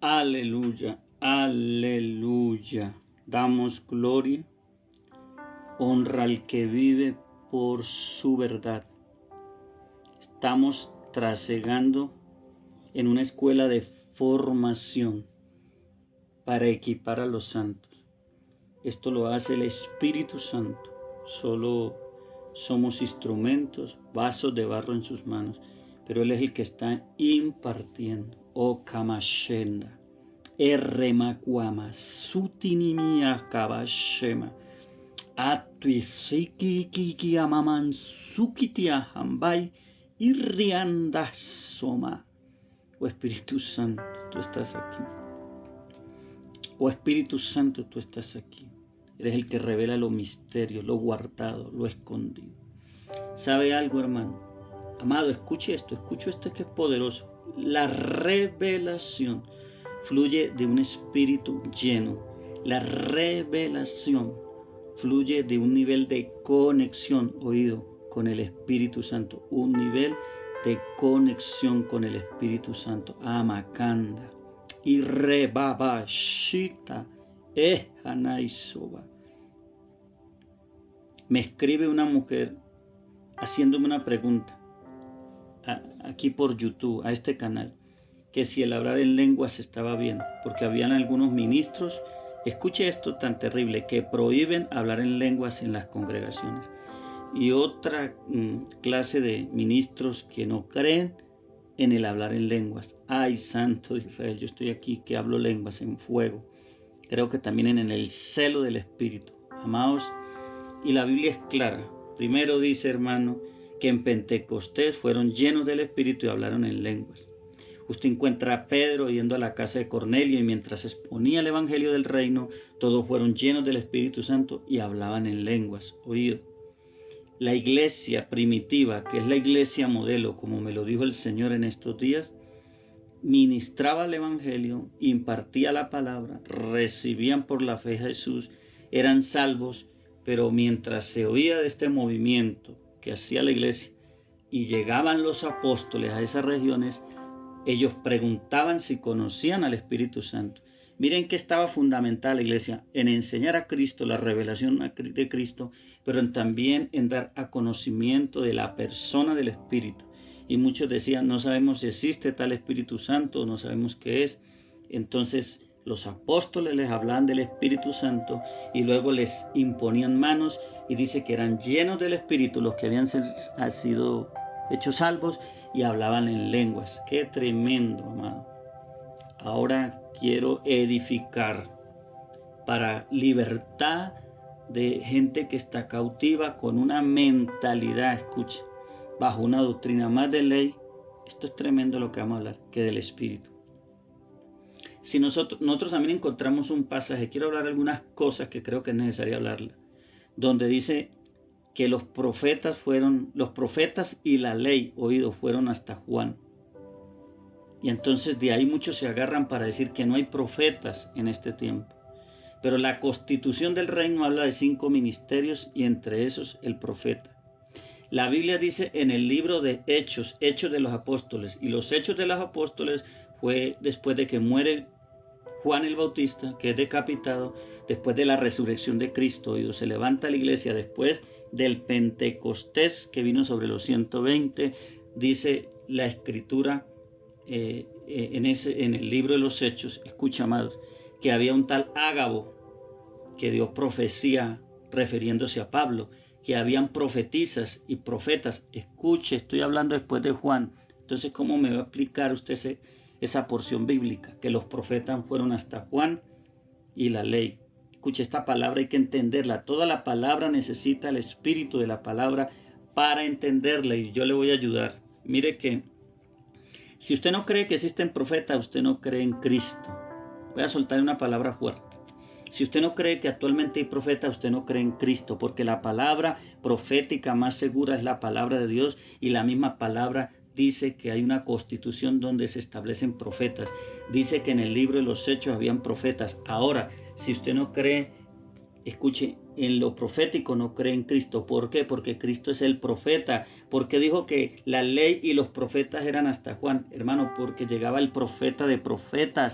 Aleluya, aleluya. Damos gloria, honra al que vive por su verdad. Estamos trasegando en una escuela de formación para equipar a los santos. Esto lo hace el Espíritu Santo. Solo somos instrumentos, vasos de barro en sus manos, pero Él es el que está impartiendo. O Kamashenda, Erremakwama, Sutinimia Kabashema, Atuisiki Amaman Sukitia Hambai, Irrianda Soma. Oh Espíritu Santo, tú estás aquí. Oh Espíritu Santo, tú estás aquí. Eres el que revela lo misterio, lo guardado, lo escondido. ¿Sabe algo, hermano? Amado, escuche esto que es poderoso. La revelación fluye de un espíritu lleno. La revelación fluye de un nivel de conexión, oído, con el Espíritu Santo. Un nivel de conexión con el Espíritu Santo. Amakanda. Y rebabashita ehanaisoba. Me escribe una mujer haciéndome una pregunta aquí por YouTube, a este canal, que si el hablar en lenguas estaba bien, porque habían algunos ministros, escuche esto tan terrible, que prohíben hablar en lenguas en las congregaciones, y otra clase de ministros que no creen en el hablar en lenguas. Ay, santo de Israel, yo estoy aquí que hablo lenguas en fuego, creo que también en el celo del Espíritu, amados, y la Biblia es clara. Primero dice, hermano, que en Pentecostés fueron llenos del Espíritu y hablaron en lenguas. Usted encuentra a Pedro yendo a la casa de Cornelio y mientras exponía el Evangelio del Reino, todos fueron llenos del Espíritu Santo y hablaban en lenguas. Oído, la iglesia primitiva, que es la iglesia modelo, como me lo dijo el Señor en estos días, ministraba el Evangelio, impartía la palabra, recibían por la fe a Jesús, eran salvos, pero mientras se oía de este movimiento que hacía la iglesia y llegaban los apóstoles a esas regiones, ellos preguntaban si conocían al Espíritu Santo. Miren que estaba fundamental la iglesia en enseñar a Cristo, la revelación de Cristo, pero también en dar a conocimiento de la persona del Espíritu. Y muchos decían, no sabemos si existe tal Espíritu Santo, no sabemos qué es. Entonces los apóstoles les hablaban del Espíritu Santo y luego les imponían manos y dice que eran llenos del Espíritu los que habían sido hechos salvos y hablaban en lenguas. ¡Qué tremendo, amado! Ahora quiero edificar para libertad de gente que está cautiva con una mentalidad, escucha, bajo una doctrina más de ley. Esto es tremendo lo que vamos a hablar, que del Espíritu. Si nosotros también encontramos un pasaje, quiero hablar algunas cosas que creo que es necesario hablarlas, donde dice que los profetas y la ley, oído, fueron hasta Juan. Y entonces de ahí muchos se agarran para decir que no hay profetas en este tiempo. Pero la constitución del reino habla de 5 ministerios y entre esos el profeta. La Biblia dice en el libro de Hechos de los apóstoles, y los Hechos de los apóstoles fue después de que muere Juan el Bautista, que es decapitado, después de la resurrección de Cristo, y se levanta la iglesia después del Pentecostés que vino sobre los 120, dice la Escritura en el libro de los Hechos, escucha, amados, que había un tal Ágabo que dio profecía refiriéndose a Pablo, que habían profetisas y profetas. Escuche, estoy hablando después de Juan. Entonces, ¿cómo me va a explicar usted esa porción bíblica? Que los profetas fueron hasta Juan y la ley. Escuche, esta palabra hay que entenderla. Toda la palabra necesita el espíritu de la palabra para entenderla y yo le voy a ayudar. Mire que si usted no cree que existen profetas, usted no cree en Cristo. Voy a soltar una palabra fuerte. Si usted no cree que actualmente hay profetas, usted no cree en Cristo, porque la palabra profética más segura es la palabra de Dios y la misma palabra dice que hay una constitución donde se establecen profetas. Dice que en el libro de los Hechos habían profetas. Ahora, si usted no cree, escuche, en lo profético, no cree en Cristo. ¿Por qué? Porque Cristo es el profeta. Porque dijo que la ley y los profetas eran hasta Juan, hermano, porque llegaba el profeta de profetas.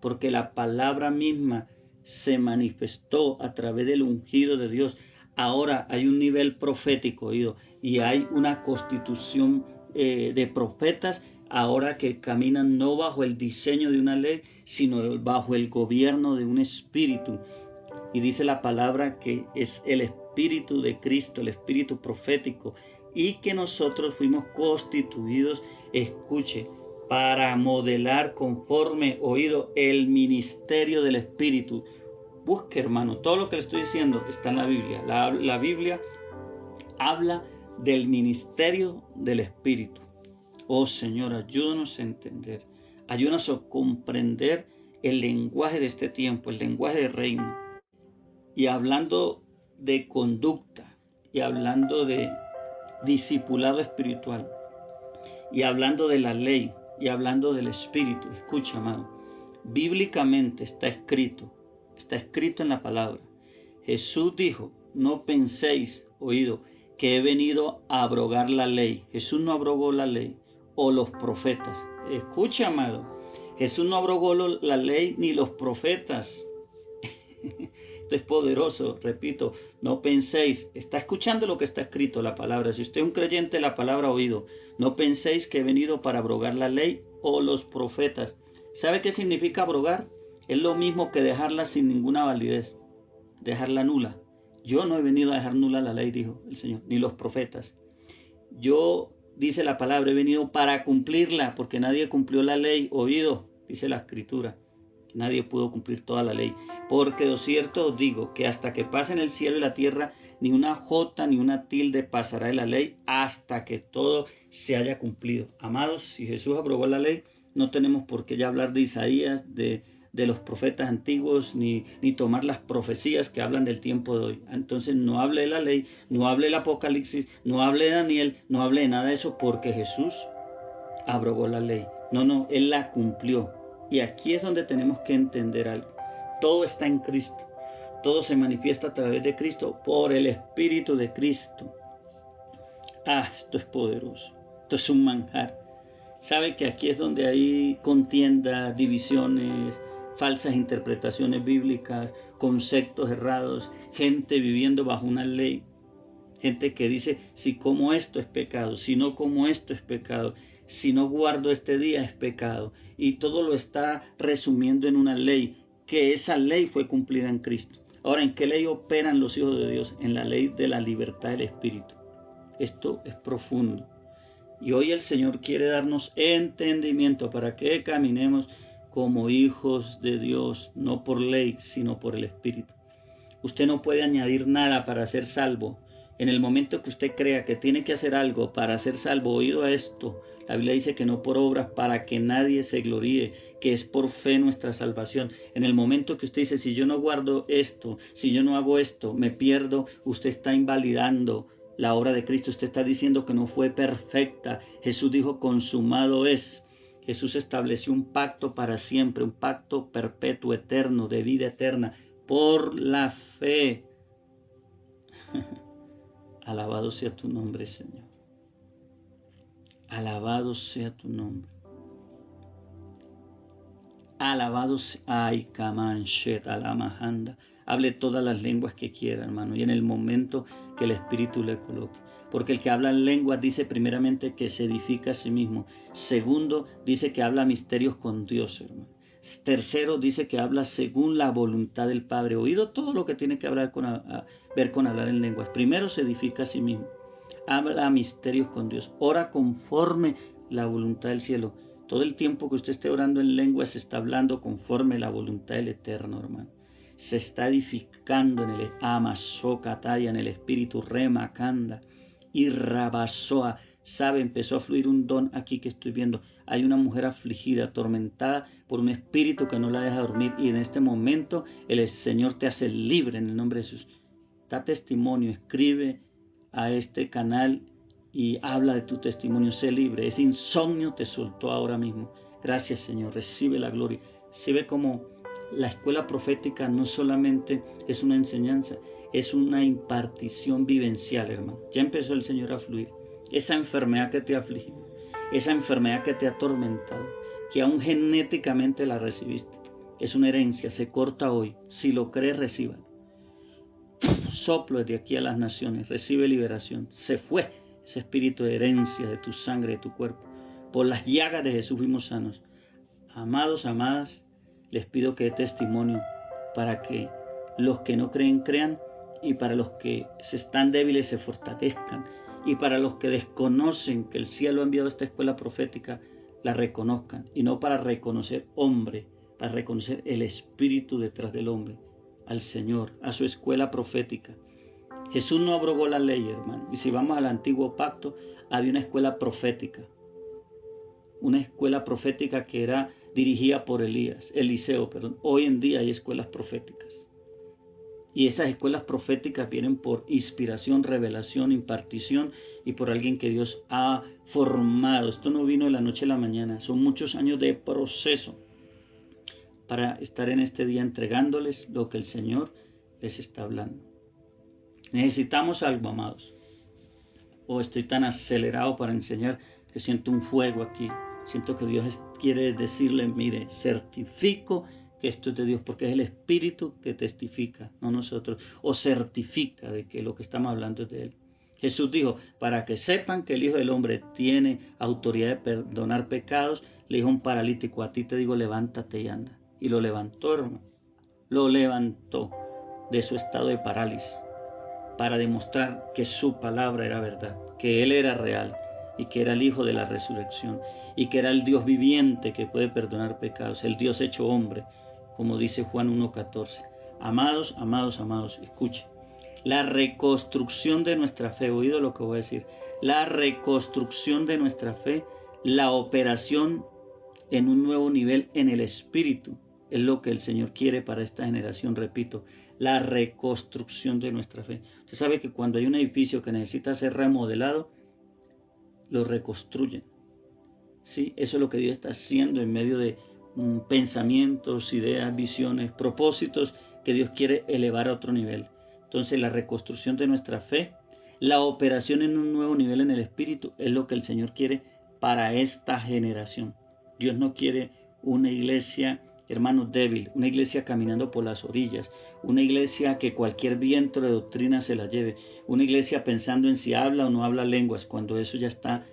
porque la palabra misma se manifestó a través del ungido de Dios. Ahora hay un nivel profético, oído, y hay una constitución de profetas ahora que caminan no bajo el diseño de una ley, sino bajo el gobierno de un espíritu. Y dice la palabra que es el espíritu de Cristo, el espíritu profético, y que nosotros fuimos constituidos, escuche, para modelar conforme, oído, el ministerio del espíritu. Busque, hermano, todo lo que le estoy diciendo está en la Biblia. La Biblia habla del ministerio del espíritu. Oh Señor, ayúdanos a entender, ayúdanos a comprender el lenguaje de este tiempo, el lenguaje del reino. Y hablando de conducta, y hablando de discipulado espiritual, y hablando de la ley, y hablando del espíritu, escucha, amado, bíblicamente está escrito en la palabra. Jesús dijo, no penséis, oído, que he venido a abrogar la ley. Jesús no abrogó la ley o los profetas. Escucha, amado, Jesús no abrogó la ley ni los profetas. Esto es poderoso, repito, no penséis, está escuchando lo que está escrito la palabra. Si usted es un creyente, la palabra ha oído. No penséis que he venido para abrogar la ley o los profetas. ¿Sabe qué significa abrogar? Es lo mismo que dejarla sin ninguna validez, dejarla nula. Yo no he venido a dejar nula la ley, dijo el Señor, ni los profetas. Yo, dice la palabra, he venido para cumplirla, porque nadie cumplió la ley, oído, dice la Escritura. Nadie pudo cumplir toda la ley. Porque de cierto os digo que hasta que pasen el cielo y la tierra, ni una jota ni una tilde pasará de la ley hasta que todo se haya cumplido. Amados, si Jesús aprobó la ley, no tenemos por qué ya hablar de Isaías, de los profetas antiguos, ni tomar las profecías que hablan del tiempo de hoy. Entonces no hable de la ley, no hable del Apocalipsis, no hable de Daniel, no hable de nada de eso, porque Jesús abrogó la ley. No, Él la cumplió. Y aquí es donde tenemos que entender algo. Todo está en Cristo. Todo se manifiesta a través de Cristo por el Espíritu de Cristo. Esto es poderoso. Esto es un manjar. Sabe que aquí es donde hay contiendas, divisiones, falsas interpretaciones bíblicas, conceptos errados, gente viviendo bajo una ley. Gente que dice, si como esto es pecado, si no como esto es pecado, si no guardo este día es pecado. Y todo lo está resumiendo en una ley, que esa ley fue cumplida en Cristo. Ahora, ¿en qué ley operan los hijos de Dios? En la ley de la libertad del Espíritu. Esto es profundo. Y hoy el Señor quiere darnos entendimiento para que caminemos como hijos de Dios, no por ley, sino por el Espíritu. Usted no puede añadir nada para ser salvo. En el momento que usted crea que tiene que hacer algo para ser salvo, oído a esto, la Biblia dice que no por obras para que nadie se gloríe, que es por fe nuestra salvación. En el momento que usted dice, si yo no guardo esto, si yo no hago esto, me pierdo, usted está invalidando la obra de Cristo. Usted está diciendo que no fue perfecta. Jesús dijo, consumado es. Jesús estableció un pacto para siempre, un pacto perpetuo, eterno, de vida eterna, por la fe. Alabado sea tu nombre, Señor. Alabado sea tu nombre. Alabado sea, ay, Kamanshet, Alamahanda. Hable todas las lenguas que quiera, hermano, y en el momento que el Espíritu le coloque. Porque el que habla en lenguas dice primeramente que se edifica a sí mismo. Segundo, dice que habla misterios con Dios, hermano. Tercero, dice que habla según la voluntad del Padre. Oído todo lo que tiene que ver con hablar en lenguas. Primero se edifica a sí mismo. Habla misterios con Dios. Ora conforme la voluntad del cielo. Todo el tiempo que usted esté orando en lenguas se está hablando conforme la voluntad del Eterno, hermano. Se está edificando en el Amasokataya, en el espíritu Remakanda y Rabasoa. Sabe, empezó a fluir un don aquí que estoy viendo. Hay una mujer afligida, atormentada por un espíritu que no la deja dormir, y en este momento el Señor te hace libre en el nombre de Jesús. Da testimonio, escribe a este canal y habla de tu testimonio, sé libre. Ese insomnio te soltó ahora mismo. Gracias, Señor, recibe la gloria. Recibe como la escuela profética no solamente es una enseñanza, es una impartición vivencial, hermano. Ya empezó el Señor a fluir. Esa enfermedad que te ha afligido, esa enfermedad que te ha atormentado, que aún genéticamente la recibiste, es una herencia, se corta hoy. Si lo crees, reciba. Soplo desde aquí a las naciones, recibe liberación. Se fue ese espíritu de herencia de tu sangre, de tu cuerpo. Por las llagas de Jesús fuimos sanos. Amados, amadas, les pido que dé testimonio para que los que no creen, crean, y para los que se están débiles se fortalezcan, y para los que desconocen que el cielo ha enviado esta escuela profética, la reconozcan, y no para reconocer hombre, para reconocer el espíritu detrás del hombre, al Señor, a su escuela profética. Jesús no abrogó la ley, hermano, y si vamos al antiguo pacto, había una escuela profética que era dirigida por Eliseo. Hoy en día hay escuelas proféticas. Y esas escuelas proféticas vienen por inspiración, revelación, impartición y por alguien que Dios ha formado. Esto no vino de la noche a la mañana, son muchos años de proceso para estar en este día entregándoles lo que el Señor les está hablando. Necesitamos algo, amados. Estoy tan acelerado para enseñar que siento un fuego aquí. Siento que Dios quiere decirle, mire, certifico que esto es de Dios, porque es el Espíritu que testifica, no nosotros, o certifica de que lo que estamos hablando es de Él. Jesús dijo, para que sepan que el Hijo del Hombre tiene autoridad de perdonar pecados, le dijo a un paralítico, a ti te digo, levántate y anda. Y lo levantó, hermano. Lo levantó de su estado de parálisis para demostrar que su palabra era verdad, que Él era real y que era el Hijo de la resurrección y que era el Dios viviente que puede perdonar pecados, el Dios hecho hombre, como dice Juan 1:14. Amados, amados, amados, escuche. La reconstrucción de nuestra fe, oído lo que voy a decir, la reconstrucción de nuestra fe, la operación en un nuevo nivel en el Espíritu, es lo que el Señor quiere para esta generación, repito, la reconstrucción de nuestra fe. Usted sabe que cuando hay un edificio que necesita ser remodelado, lo reconstruyen. ¿Sí? Eso es lo que Dios está haciendo en medio de pensamientos, ideas, visiones, propósitos que Dios quiere elevar a otro nivel. Entonces la reconstrucción de nuestra fe, la operación en un nuevo nivel en el Espíritu es lo que el Señor quiere para esta generación. Dios no quiere una iglesia, hermanos, débil, una iglesia caminando por las orillas, una iglesia que cualquier viento de doctrina se la lleve, una iglesia pensando en si habla o no habla lenguas, cuando eso ya está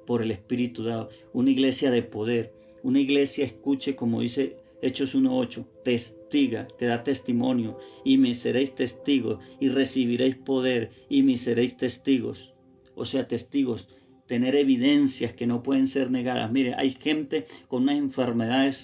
por el Espíritu dado, una iglesia de poder, una iglesia, escuche como dice Hechos 1:8, testiga, te da testimonio, y me seréis testigos, y recibiréis poder, y me seréis testigos, o sea, testigos, tener evidencias que no pueden ser negadas. Mire, hay gente con unas enfermedades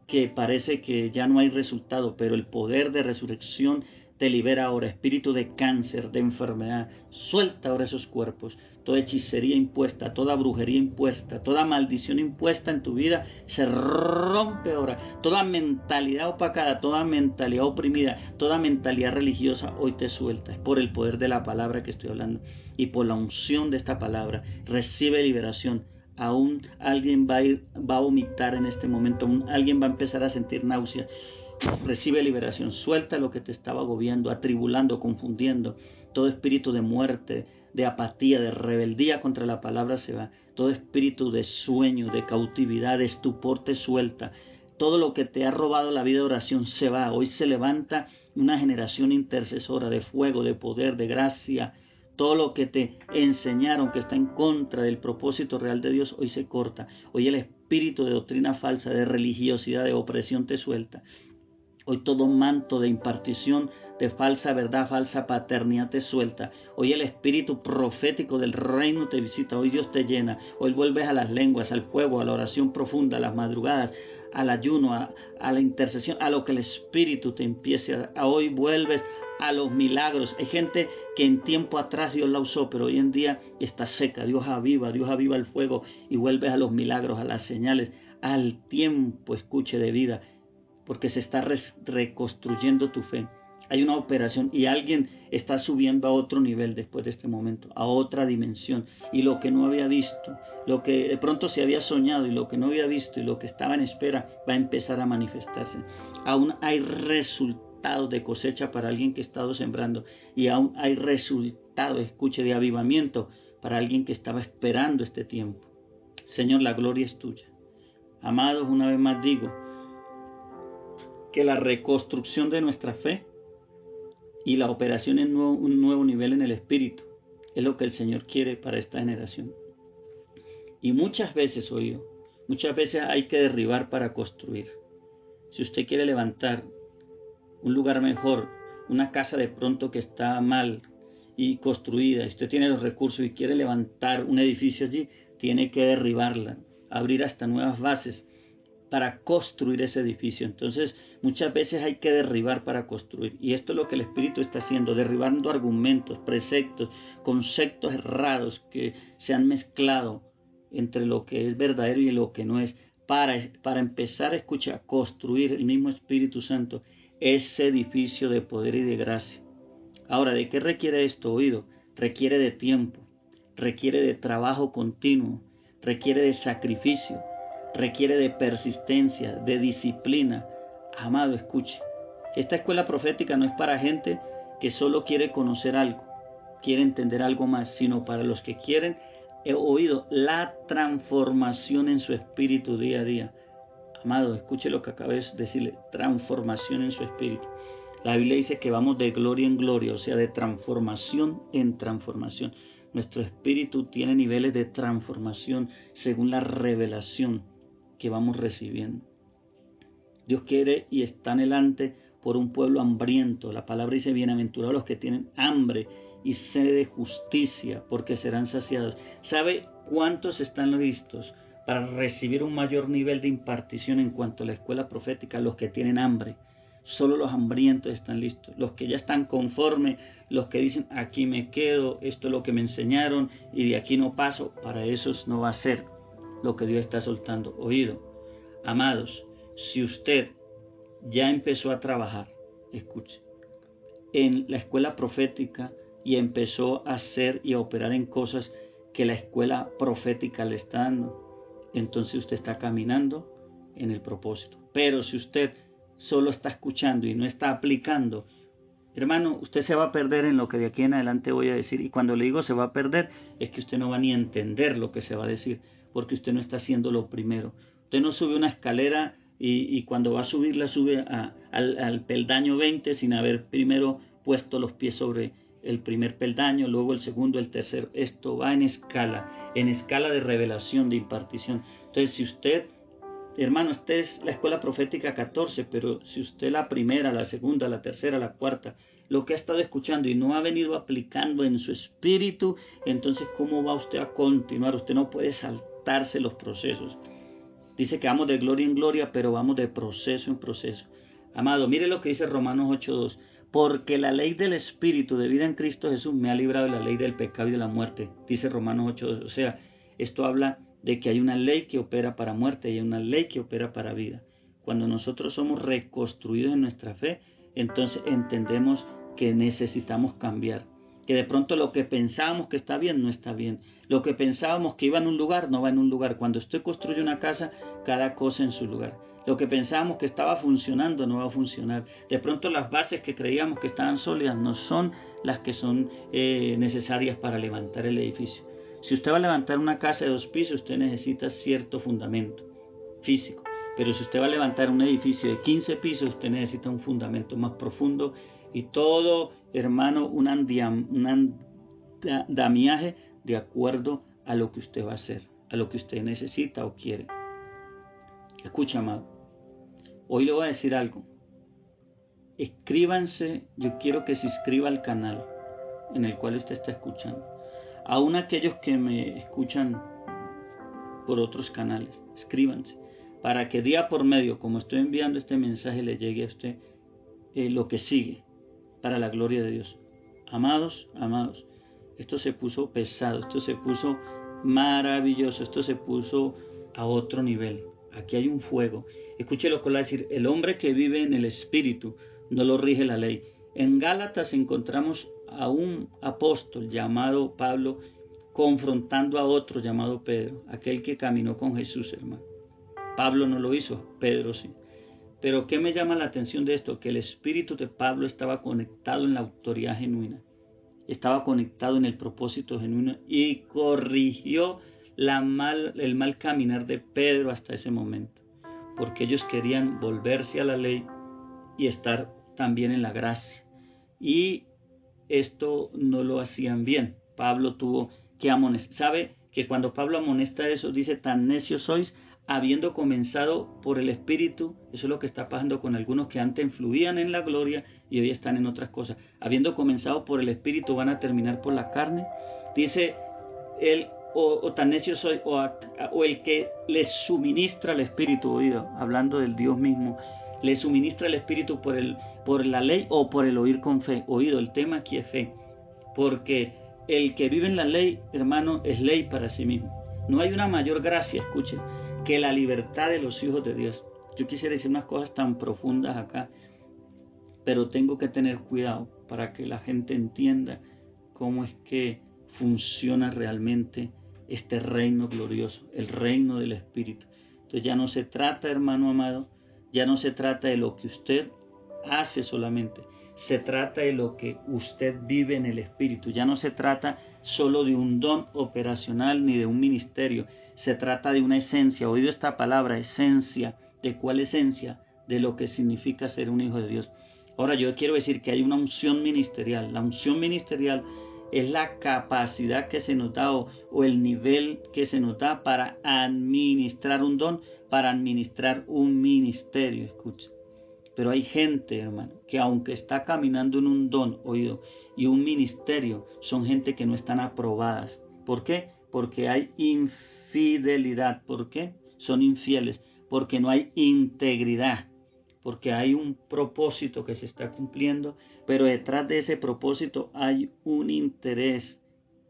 que parece que ya no hay resultado, pero el poder de resurrección te libera ahora. Espíritu de cáncer, de enfermedad, suelta ahora esos cuerpos. Toda hechicería impuesta, toda brujería impuesta, toda maldición impuesta en tu vida se rompe ahora. Toda mentalidad opacada, toda mentalidad oprimida, toda mentalidad religiosa hoy te suelta. Es por el poder de la palabra que estoy hablando y por la unción de esta palabra. Recibe liberación. Aún alguien va a vomitar en este momento, alguien va a empezar a sentir náuseas. Recibe liberación, suelta lo que te estaba agobiando, atribulando, confundiendo. Todo espíritu de muerte, de apatía, de rebeldía contra la palabra se va. Todo espíritu de sueño, de cautividad, de estupor te suelta. Todo lo que te ha robado la vida de oración se va. Hoy se levanta una generación intercesora de fuego, de poder, de gracia. Todo lo que te enseñaron que está en contra del propósito real de Dios, hoy se corta. Hoy el espíritu de doctrina falsa, de religiosidad, de opresión te suelta. Hoy todo manto de impartición, de falsa verdad, falsa paternidad te suelta. Hoy el espíritu profético del reino te visita. Hoy Dios te llena. Hoy vuelves a las lenguas, al fuego, a la oración profunda, a las madrugadas, al ayuno, a la intercesión, a lo que el espíritu te empiece a hoy vuelves a los milagros. Hay gente que en tiempo atrás Dios la usó, pero hoy en día está seca. Dios aviva el fuego y vuelves a los milagros, a las señales, al tiempo, escuche, de vida, porque se está reconstruyendo tu fe. Hay una operación y alguien está subiendo a otro nivel después de este momento, a otra dimensión. Y lo que no había visto, lo que de pronto se había soñado y lo que no había visto y lo que estaba en espera va a empezar a manifestarse. Aún hay resultados de cosecha para alguien que ha estado sembrando y aún hay resultados, escuche, de avivamiento para alguien que estaba esperando este tiempo. Señor, la gloria es tuya. Amados, una vez más digo, que la reconstrucción de nuestra fe y la operación en un nuevo nivel en el espíritu es lo que el Señor quiere para esta generación. Y muchas veces hay que derribar para construir. Si usted quiere levantar un lugar mejor, una casa de pronto que está mal y construida, y usted tiene los recursos y quiere levantar un edificio allí, tiene que derribarla, abrir hasta nuevas bases para construir ese edificio. Entonces, muchas veces hay que derribar para construir. Y esto es lo que el Espíritu está haciendo, derribando argumentos, preceptos, conceptos errados que se han mezclado entre lo que es verdadero y lo que no es, para empezar a construir el mismo Espíritu Santo ese edificio de poder y de gracia. Ahora, ¿de qué requiere esto, oído? Requiere de tiempo, requiere de trabajo continuo, requiere de sacrificio, requiere de persistencia, de disciplina. Amado, escuche, esta escuela profética no es para gente que solo quiere conocer algo, quiere entender algo más, sino para los que quieren, la transformación en su espíritu día a día. Amado, escuche lo que acabo de decirle, transformación en su espíritu. La Biblia dice que vamos de gloria en gloria, o sea, de transformación en transformación. Nuestro espíritu tiene niveles de transformación según la revelación que vamos recibiendo. Dios quiere y está anhelante por un pueblo hambriento. La palabra dice, bienaventurados los que tienen hambre y sed de justicia, porque serán saciados. ¿Sabe cuántos están listos para recibir un mayor nivel de impartición en cuanto a la escuela profética? Los que tienen hambre. Solo los hambrientos están listos. Los que ya están conformes, los que dicen, aquí me quedo, esto es lo que me enseñaron y de aquí no paso, para esos no va a ser lo que Dios está soltando. Oído, amados, si usted ya empezó a trabajar, escuche, en la escuela profética y empezó a hacer y a operar en cosas que la escuela profética le está dando, entonces usted está caminando en el propósito. Pero si usted solo está escuchando y no está aplicando, hermano, usted se va a perder en lo que de aquí en adelante voy a decir. Y cuando le digo se va a perder, es que usted no va ni a entender lo que se va a decir, porque usted no está haciendo lo primero. Usted no sube una escalera y cuando va a subirla sube al peldaño 20 sin haber primero puesto los pies sobre el primer peldaño, luego el segundo, el tercero. Esto va en escala de revelación, de impartición. Entonces, si usted, hermano, esta es la escuela profética 14, pero si usted la primera, la segunda, la tercera, la cuarta, lo que ha estado escuchando y no ha venido aplicando en su espíritu, entonces ¿cómo va usted a continuar? Usted no puede saltarse los procesos. Dice que vamos de gloria en gloria, pero vamos de proceso en proceso. Amado, mire lo que dice Romanos 8:2. Porque la ley del Espíritu de vida en Cristo Jesús me ha librado de la ley del pecado y de la muerte. Dice Romanos 8:2. O sea, esto habla de que hay una ley que opera para muerte y hay una ley que opera para vida. Cuando nosotros somos reconstruidos en nuestra fe, entonces entendemos que necesitamos cambiar. Que de pronto lo que pensábamos que está bien no está bien. Lo que pensábamos que iba en un lugar no va en un lugar. Cuando usted construye una casa, cada cosa en su lugar. Lo que pensábamos que estaba funcionando no va a funcionar. De pronto las bases que creíamos que estaban sólidas no son las que son necesarias para levantar el edificio. Si usted va a levantar una casa de 2 pisos, usted necesita cierto fundamento físico. Pero si usted va a levantar un edificio de 15 pisos, usted necesita un fundamento más profundo y todo, hermano, un andamiaje de acuerdo a lo que usted va a hacer, a lo que usted necesita o quiere. Escucha, amado, hoy le voy a decir algo. Escríbanse, yo quiero que se inscriba al canal en el cual usted está escuchando. Aún aquellos que me escuchan por otros canales, escríbanse, para que día por medio, como estoy enviando este mensaje, le llegue a usted lo que sigue, para la gloria de Dios. Amados, esto se puso pesado, esto se puso maravilloso, esto se puso a otro nivel. Aquí hay un fuego. Escuche lo que va a decir, el hombre que vive en el Espíritu no lo rige la ley. En Gálatas encontramos a un apóstol llamado Pablo confrontando a otro llamado Pedro, aquel que caminó con Jesús, hermano. Pablo no lo hizo, Pedro sí. Pero ¿qué me llama la atención de esto? Que el espíritu de Pablo estaba conectado en la autoridad genuina, estaba conectado en el propósito genuino y corrigió el mal caminar de Pedro hasta ese momento, porque ellos querían volverse a la ley y estar también en la gracia. Y esto no lo hacían bien. Pablo tuvo que amonestar. ¿Sabe que cuando Pablo amonesta eso, dice, tan necios sois, habiendo comenzado por el Espíritu? Eso es lo que está pasando con algunos que antes fluían en la gloria y hoy están en otras cosas. Habiendo comenzado por el Espíritu, van a terminar por la carne. Dice él, o tan necios sois, o el que les suministra el Espíritu, oído, hablando del Dios mismo, le suministra el Espíritu por la ley o por el oír con fe. Oído, el tema aquí es fe, porque el que vive en la ley, hermano, es ley para sí mismo. No hay una mayor gracia, escuchen, que la libertad de los hijos de Dios. Yo quisiera decir unas cosas tan profundas acá, pero tengo que tener cuidado para que la gente entienda cómo es que funciona realmente este reino glorioso, el reino del Espíritu. Entonces ya no se trata, hermano amado, ya no se trata de lo que usted hace solamente, se trata de lo que usted vive en el Espíritu. Ya no se trata solo de un don operacional ni de un ministerio, se trata de una esencia. Oído esta palabra, esencia. ¿De cuál esencia? De lo que significa ser un hijo de Dios. Ahora yo quiero decir que hay una unción ministerial. La unción ministerial es la capacidad que se nos da o el nivel que se nos da para administrar un don, para administrar un ministerio. Escucha. Pero hay gente, hermano, que aunque está caminando en un don, oído, y un ministerio, son gente que no están aprobadas. ¿Por qué? Porque hay infidelidad. ¿Por qué? Son infieles. Porque no hay integridad. Porque hay un propósito que se está cumpliendo, pero detrás de ese propósito hay un interés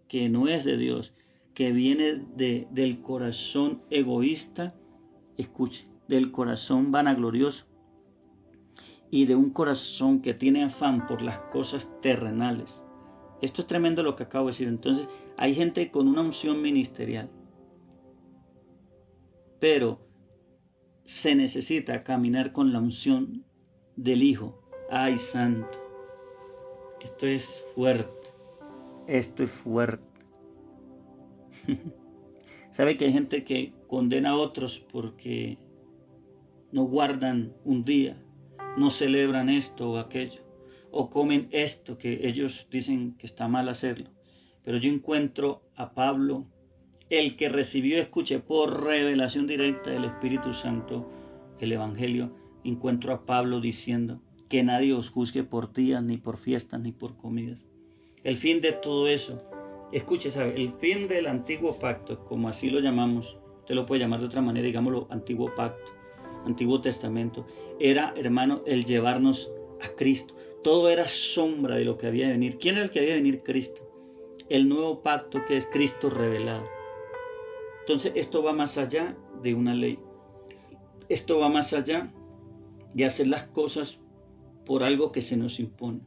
que no es de Dios, que viene del corazón egoísta, escuche, del corazón vanaglorioso y de un corazón que tiene afán por las cosas terrenales. Esto es tremendo lo que acabo de decir. Entonces, hay gente con una unción ministerial, pero se necesita caminar con la unción del Hijo. ¡Ay, santo! Esto es fuerte. Esto es fuerte. ¿Sabe que hay gente que condena a otros porque no guardan un día, no celebran esto o aquello, o comen esto que ellos dicen que está mal hacerlo? Pero yo encuentro a Pablo, el que recibió, escuche, por revelación directa del Espíritu Santo, el Evangelio. Encuentro a Pablo diciendo que nadie os juzgue por días, ni por fiestas, ni por comidas. El fin de todo eso, escuche, ¿sabe? El fin del antiguo pacto, como así lo llamamos, usted lo puede llamar de otra manera, digámoslo, antiguo pacto, Antiguo Testamento, era, hermano, el llevarnos a Cristo. Todo era sombra de lo que había de venir. ¿Quién era el que había de venir? Cristo. El nuevo pacto, que es Cristo revelado. Entonces esto va más allá de una ley. Esto va más allá de hacer las cosas por algo que se nos impone.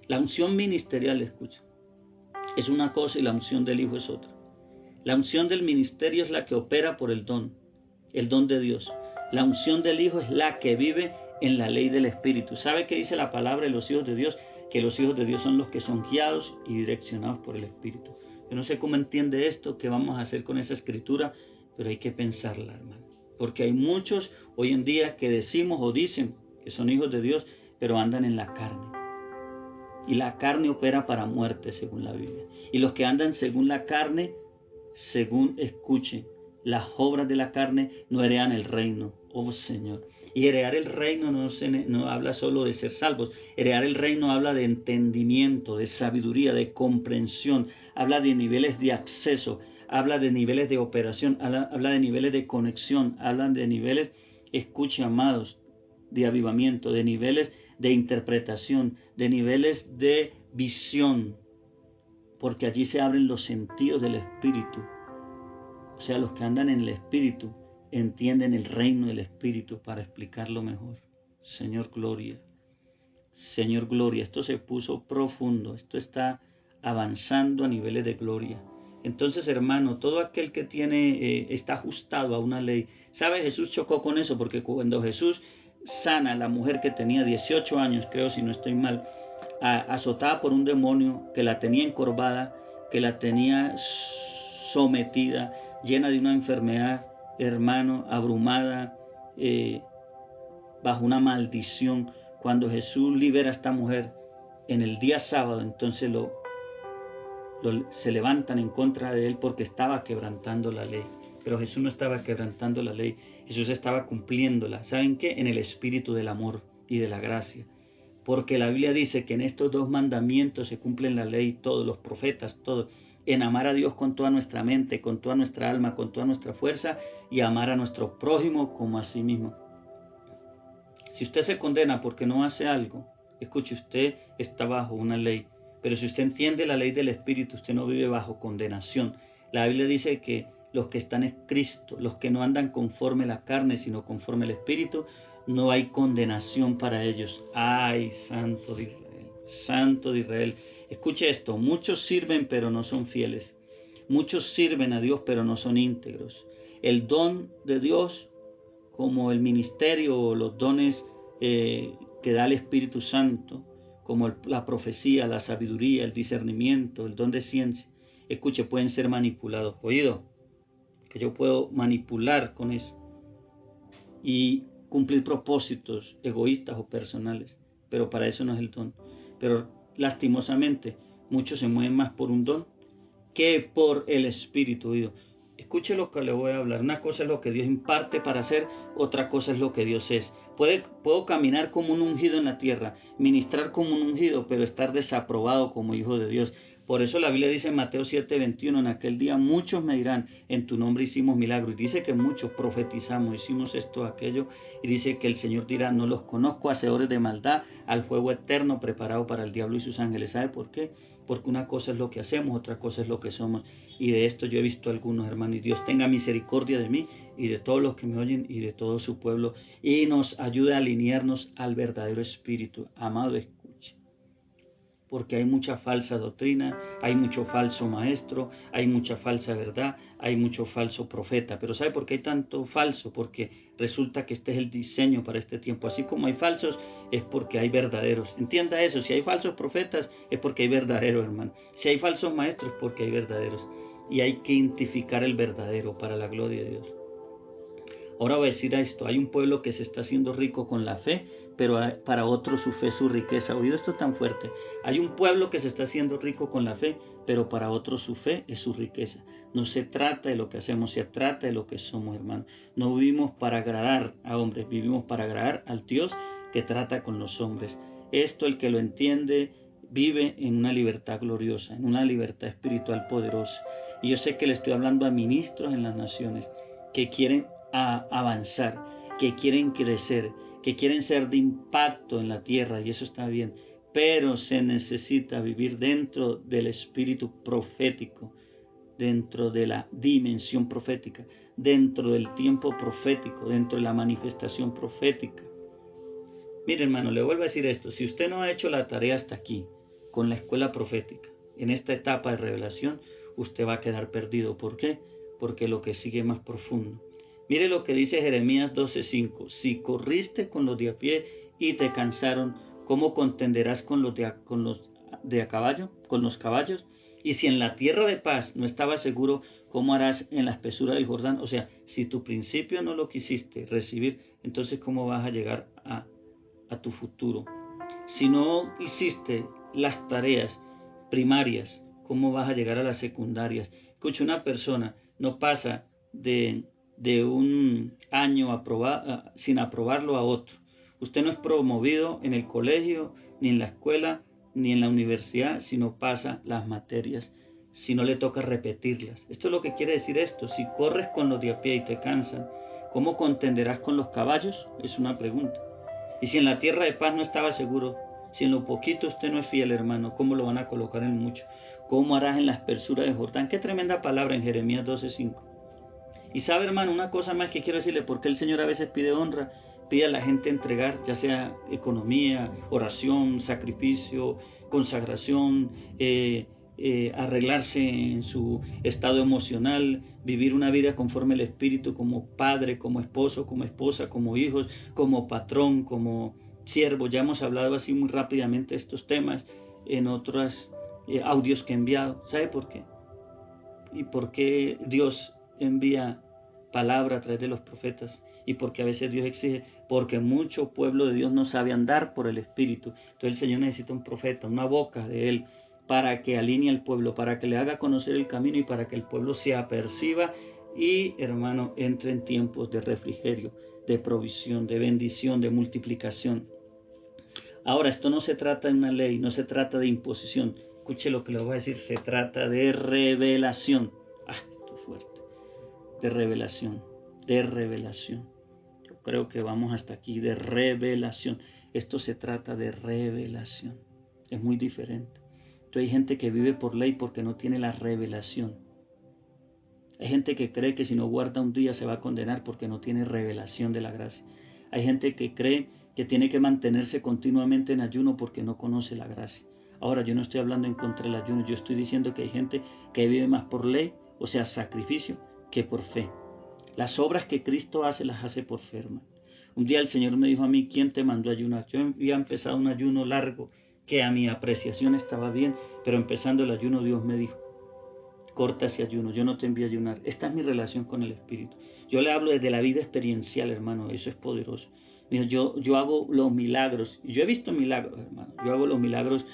La unción ministerial, escucha, es una cosa y la unción del Hijo es otra. La unción del ministerio es la que opera por el don de Dios. La unción del Hijo es la que vive en la ley del Espíritu. ¿Sabe qué dice la palabra de los hijos de Dios? Que los hijos de Dios son los que son guiados y direccionados por el Espíritu. Yo no sé cómo entiende esto, qué vamos a hacer con esa escritura, pero hay que pensarla, hermano. Porque hay muchos hoy en día que decimos o dicen que son hijos de Dios, pero andan en la carne. Y la carne opera para muerte, según la Biblia. Y los que andan según la carne, según escuchen, las obras de la carne, no heredan el reino, oh Señor. Y heredar el reino no habla solo de ser salvos. Heredar el reino habla de entendimiento, de sabiduría, de comprensión. Habla de niveles de acceso, habla de niveles de operación, habla de niveles de conexión, habla de niveles, escuche amados, de avivamiento, de niveles de interpretación, de niveles de visión, porque allí se abren los sentidos del Espíritu. O sea, los que andan en el Espíritu entienden el reino del Espíritu para explicarlo mejor. Señor, gloria. Señor, gloria. Esto se puso profundo. Esto está avanzando a niveles de gloria. Entonces, hermano, todo aquel que está ajustado a una ley. ¿Sabe? Jesús chocó con eso, porque cuando Jesús sana a la mujer que tenía 18 años, creo, si no estoy mal, azotada por un demonio, que la tenía encorvada, que la tenía sometida, llena de una enfermedad, hermano, abrumada, bajo una maldición. cuando Jesús libera a esta mujer en el día sábado, entonces se levantan en contra de él porque estaba quebrantando la ley. Pero Jesús no estaba quebrantando la ley, Jesús estaba cumpliéndola. ¿Saben qué? En el espíritu del amor y de la gracia. Porque la Biblia dice que en estos 2 mandamientos se cumplen la ley, todos los profetas, todos. En amar a Dios con toda nuestra mente, con toda nuestra alma, con toda nuestra fuerza, y amar a nuestro prójimo como a sí mismo. Si usted se condena porque no hace algo, escuche, usted está bajo una ley. Pero si usted entiende la ley del Espíritu, usted no vive bajo condenación. La Biblia dice que los que están en Cristo, los que no andan conforme la carne, sino conforme el Espíritu, no hay condenación para ellos. ¡Ay, Santo de Israel! Santo de Israel. Escuche esto, muchos sirven pero no son fieles. Muchos sirven a Dios pero no son íntegros. El don de Dios, como el ministerio o los dones que da el Espíritu Santo, como la profecía, la sabiduría, el discernimiento, el don de ciencia, escuche, pueden ser manipulados. Oído, que yo puedo manipular con eso y cumplir propósitos egoístas o personales, pero para eso no es el don. Pero lastimosamente muchos se mueven más por un don que por el Espíritu. Oído, escuche lo que le voy a hablar. Una cosa es lo que Dios imparte para hacer, otra cosa es lo que Dios es. Puedo caminar como un ungido en la tierra, ministrar como un ungido, pero estar desaprobado como hijo de Dios. Por eso la Biblia dice en Mateo 7:21, en aquel día muchos me dirán, en tu nombre hicimos milagros. Y dice que muchos profetizamos, hicimos esto, aquello. Y dice que el Señor dirá, no los conozco, hacedores de maldad, al fuego eterno preparado para el diablo y sus ángeles. ¿Sabe por qué? Porque una cosa es lo que hacemos, otra cosa es lo que somos. Y de esto yo he visto a algunos, hermanos. Y Dios tenga misericordia de mí y de todos los que me oyen y de todo su pueblo. Y nos ayude a alinearnos al verdadero espíritu. Amado, escuche. Porque hay mucha falsa doctrina, hay mucho falso maestro, hay mucha falsa verdad, hay mucho falso profeta. Pero ¿sabe por qué hay tanto falso? Porque resulta que este es el diseño para este tiempo. Así como hay falsos, es porque hay verdaderos. Entienda eso, si hay falsos profetas, es porque hay verdaderos, hermano. Si hay falsos maestros, es porque hay verdaderos. Y hay que identificar el verdadero para la gloria de Dios. Ahora voy a decir esto, hay un pueblo que se está haciendo rico con la fe, pero para otros su fe es su riqueza. ¿Oído esto tan fuerte? Hay un pueblo que se está haciendo rico con la fe, pero para otros su fe es su riqueza. No se trata de lo que hacemos, se trata de lo que somos, hermano. No vivimos para agradar a hombres, vivimos para agradar al Dios que trata con los hombres. Esto, el que lo entiende, vive en una libertad gloriosa, en una libertad espiritual poderosa. Y yo sé que le estoy hablando a ministros en las naciones que quieren avanzar, que quieren crecer, que quieren ser de impacto en la tierra, y eso está bien, pero se necesita vivir dentro del espíritu profético, dentro de la dimensión profética, dentro del tiempo profético, dentro de la manifestación profética. Mire, hermano, le vuelvo a decir esto, si usted no ha hecho la tarea hasta aquí, con la escuela profética, en esta etapa de revelación, usted va a quedar perdido. ¿Por qué? Porque lo que sigue es más profundo. Mire lo que dice Jeremías 12:5. Si corriste con los de a pie y te cansaron, ¿cómo contenderás con los de a caballo, con los caballos? Y si en la tierra de paz no estabas seguro, ¿cómo harás en la espesura del Jordán? O sea, si tu principio no lo quisiste recibir, entonces ¿cómo vas a llegar a tu futuro? Si no hiciste las tareas primarias, ¿cómo vas a llegar a las secundarias? Escucha, una persona no pasa de un año sin aprobarlo a otro. Usted no es promovido en el colegio, ni en la escuela, ni en la universidad, si no pasa las materias, si no le toca repetirlas. Esto es lo que quiere decir esto. Si corres con los de a pie y te cansan, ¿cómo contenderás con los caballos? Es una pregunta. Y si en la tierra de paz no estaba seguro, si en lo poquito usted no es fiel, hermano, ¿cómo lo van a colocar en mucho? ¿Cómo harás en la espesura de Jordán? Qué tremenda palabra en Jeremías 12:5. Y sabe, hermano, una cosa más que quiero decirle, porque el Señor a veces pide honra, pide a la gente entregar, ya sea economía, oración, sacrificio, consagración, arreglarse en su estado emocional, vivir una vida conforme al Espíritu, como padre, como esposo, como esposa, como hijos, como patrón, como siervo. Ya hemos hablado así muy rápidamente de estos temas en otros audios que he enviado. ¿Sabe por qué? ¿Y por qué Dios envía palabra a través de los profetas? y porque a veces Dios exige, porque mucho pueblo de Dios no sabe andar por el Espíritu. Entonces el Señor necesita un profeta, una boca de Él, para que alinee al pueblo, para que le haga conocer el camino y para que el pueblo se aperciba y, hermano, entre en tiempos de refrigerio, de provisión, de bendición, de multiplicación. Ahora, esto no se trata de una ley, no se trata de imposición. Escuche lo que le voy a decir, se trata de revelación. Esto es fuerte. De revelación, de revelación. Yo creo que vamos hasta aquí, de revelación. Esto se trata de revelación. Es muy diferente. Entonces hay gente que vive por ley porque no tiene la revelación. Hay gente que cree que si no guarda un día se va a condenar porque no tiene revelación de la gracia. Hay gente que cree que tiene que mantenerse continuamente en ayuno porque no conoce la gracia. Ahora, yo no estoy hablando en contra del ayuno, yo estoy diciendo que hay gente que vive más por ley, o sea, sacrificio, que por fe. Las obras que Cristo hace, las hace por fe, hermano. Un día el Señor me dijo a mí, ¿quién te mandó a ayunar? Yo había empezado un ayuno largo, que a mi apreciación estaba bien, pero empezando el ayuno Dios me dijo, corta ese ayuno, yo no te envío a ayunar. Esta es mi relación con el Espíritu. Yo le hablo desde la vida experiencial, hermano, eso es poderoso. Yo hago los milagros, y yo he visto milagros, hermano. Yo hago los milagros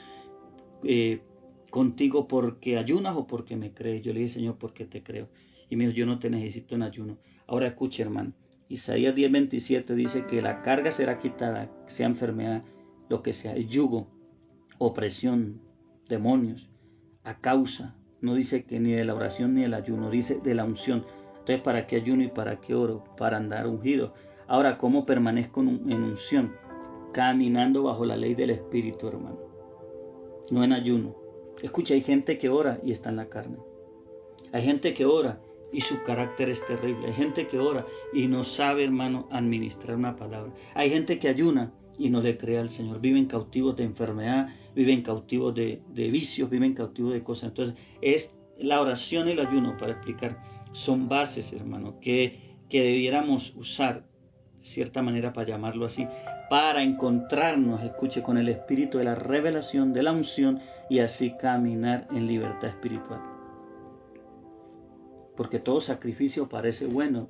contigo porque ayunas o porque me crees. Yo le dije, Señor, porque te creo. Y me dijo, yo no te necesito en ayuno. Ahora escuche, hermano. Isaías 10:27 dice que la carga será quitada, sea enfermedad, lo que sea, el yugo, opresión, demonios, a causa. No dice que ni de la oración ni del ayuno, dice de la unción. Entonces, ¿para qué ayuno y para qué oro? Para andar ungido. Ahora, ¿cómo permanezco en unción? Caminando bajo la ley del Espíritu, hermano. No en ayuno. Escucha, hay gente que ora y está en la carne. Hay gente que ora y su carácter es terrible. Hay gente que ora y no sabe, hermano, administrar una palabra. Hay gente que ayuna y no le cree al Señor. Viven cautivos de enfermedad, viven cautivos de vicios, viven cautivos de cosas. Entonces, es la oración y el ayuno, para explicar, son bases, hermano, que debiéramos usar, de cierta manera, para llamarlo así, para encontrarnos, escuche, con el espíritu de la revelación, de la unción, y así caminar en libertad espiritual. Porque todo sacrificio parece bueno,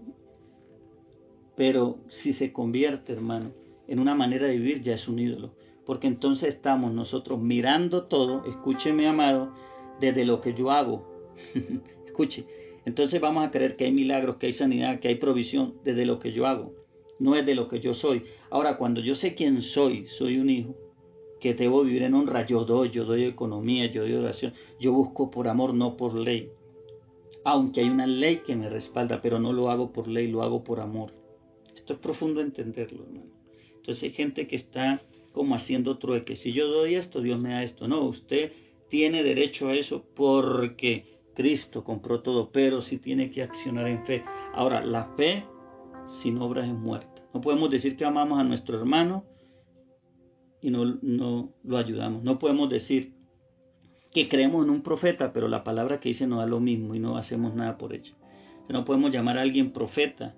pero si se convierte, hermano, en una manera de vivir, ya es un ídolo. Porque entonces estamos nosotros mirando todo, escúcheme, amado, desde lo que yo hago. Escuche, entonces vamos a creer que hay milagros, que hay sanidad, que hay provisión desde lo que yo hago, no es de lo que yo soy. Ahora, cuando yo sé quién soy un hijo, que debo vivir en honra, yo doy economía, yo doy oración, yo busco por amor, no por ley. Aunque hay una ley que me respalda, pero no lo hago por ley, lo hago por amor. Esto es profundo entenderlo, hermano. Entonces hay gente que está como haciendo trueque. Si yo doy esto, Dios me da esto. No, usted tiene derecho a eso porque Cristo compró todo, pero sí tiene que accionar en fe. Ahora, la fe sin obras es muerta. No podemos decir que amamos a nuestro hermano y no lo ayudamos. No podemos decir que creemos en un profeta, pero la palabra que dice no da lo mismo y no hacemos nada por ello. No podemos llamar a alguien profeta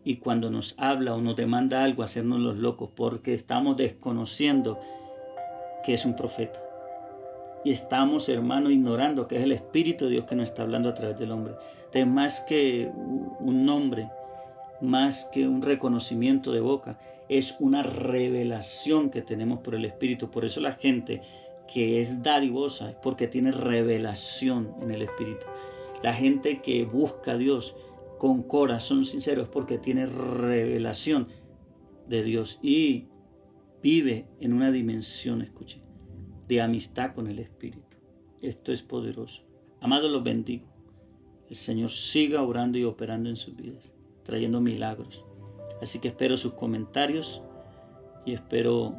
y cuando nos habla o nos demanda algo hacernos los locos, porque estamos desconociendo que es un profeta. Y estamos, hermano, ignorando que es el Espíritu de Dios que nos está hablando a través del hombre. Es más que un nombre, más que un reconocimiento de boca, es una revelación que tenemos por el Espíritu. Por eso la gente que es dadivosa es porque tiene revelación en el Espíritu. La gente que busca a Dios con corazón sincero es porque tiene revelación de Dios y vive en una dimensión, escuche, de amistad con el Espíritu. Esto es poderoso. Amados, los bendigo. El Señor siga orando y operando en sus vidas, trayendo milagros. Así que espero sus comentarios y espero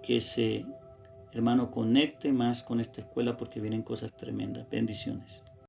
que ese hermano conecte más con esta escuela porque vienen cosas tremendas. Bendiciones.